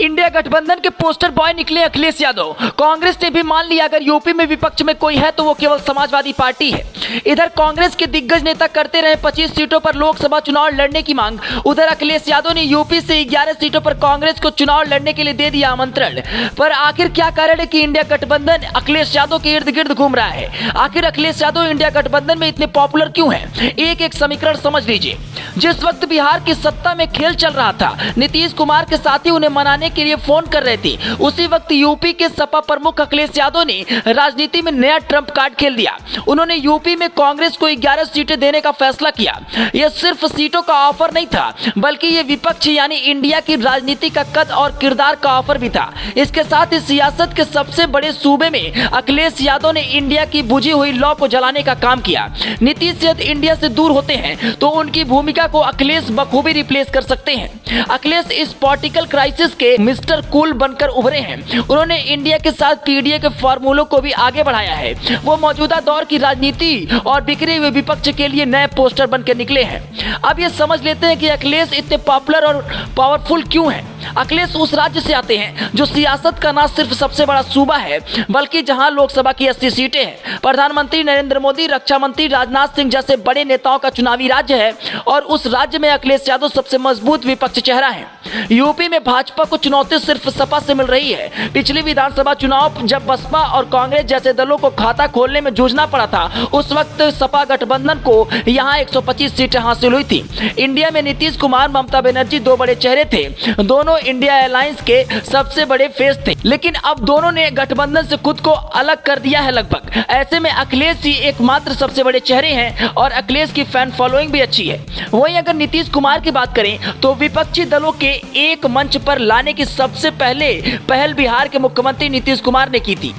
India गठबंधन के poster boy निकले अखिलेश यादव। कांग्रेस ने भी मान लिया अगर यूपी में विपक्ष में कोई है तो वो केवल समाजवादी पार्टी है। इधर कांग्रेस के दिग्गज नेता करते रहे 25 सीटों पर लोकसभा चुनाव लड़ने की मांग, उधर अखिलेश यादव ने यूपी से 11 सीटों पर कांग्रेस को चुनाव लड़ने के लिए दे दिया आमंत्रण। पर आखिर क्या कारण है कि इंडिया गठबंधन अखिलेश यादव के इर्द गिर्द घूम रहा है? आखिर अखिलेश यादव इंडिया गठबंधन में इतने पॉपुलर क्यों हैं? एक एक समीकरण समझ लीजिए। जिस वक्त बिहार की सत्ता में खेल चल रहा था, नीतीश कुमार के साथी उन्हें मनाने के लिए फोन कर रहे थे, उसी वक्त यूपी के सपा प्रमुख अखिलेश यादव ने राजनीति में नया ट्रम्प कार्ड खेल दिया। उन्होंने यूपी में कांग्रेस को 11 सीटें देने का फैसला किया। यह सिर्फ सीटों का ऑफर नहीं था, बल्कि यह विपक्ष यानी इंडिया की राजनीति का कद और किरदार का ऑफर भी था। इसके साथ ही सियासत के सबसे बड़े सूबे में अखिलेश यादव ने इंडिया की बुझी हुई लौ को जलाने का काम किया। नीतीश यदि इंडिया से दूर होते हैं तो उनकी भूमिका को अखिलेश बखूबी रिप्लेस कर सकते हैं। अखिलेश इस पॉलिटिकल क्राइसिस के मिस्टर कूल बनकर उभरे हैं। उन्होंने इंडिया के साथ पीडीए के फॉर्मूलों को भी आगे बढ़ाया है। वो मौजूदा दौर की राजनीति और बिखरे हुए विपक्ष के लिए नए पोस्टर बनकर निकले हैं। अब ये समझ लेते हैं कि अखिलेश इतने पॉपुलर और पावरफुल क्यों हैं। अखिलेश उस राज्य से आते हैं जो सियासत का ना सिर्फ सबसे बड़ा सूबा है, बल्कि जहां लोकसभा की 80 सीटें हैं। प्रधानमंत्री नरेंद्र मोदी, रक्षा मंत्री राजनाथ सिंह जैसे बड़े नेताओं का चुनावी राज्य है और उस राज्य में अखिलेश यादव सबसे मजबूत विपक्ष चेहरा है। यूपी में भाजपा को चुनौती सिर्फ सपा से मिल रही है। पिछले विधानसभा चुनाव जब बसपा और कांग्रेस जैसे दलों को खाता खोलने में जूझना पड़ा था, उस वक्त सपा गठबंधन को यहां 125 सीटें हासिल हुई थी। इंडिया में नीतीश कुमार, ममता बनर्जी दो बड़े चेहरे थे। दोनों इंडिया अलायंस के सबसे बड़े फेस थे, लेकिन अब दोनों ने गठबंधन से खुद को अलग कर दिया है लगभग। ऐसे में अखिलेश ही एकमात्र सबसे बड़े चेहरे हैं और अखिलेश की फैन फॉलोइंग भी अच्छी है। वहीं अगर नीतीश कुमार की बात करें तो विपक्षी दलों के एक मंच पर लाने की सबसे पहल बिहार के मुख्यमंत्री नीतीश कुमार ने की थी।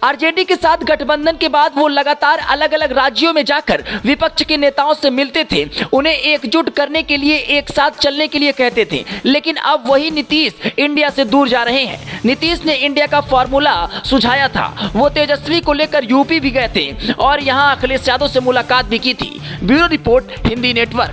आरजेडी के साथ गठबंधन के बाद वो लगातार अलग अलग राज्यों में जाकर विपक्ष के नेताओं से मिलते थे, उन्हें एकजुट करने के लिए, एक साथ चलने के लिए कहते थे। लेकिन अब वही नीतीश इंडिया से दूर जा रहे हैं। नीतीश ने इंडिया का फॉर्मूला सुझाया था। वो तेजस्वी को लेकर यूपी भी गए थे और यहां अखिलेश यादव से मुलाकात भी की थी। Bureau report, Hindi network.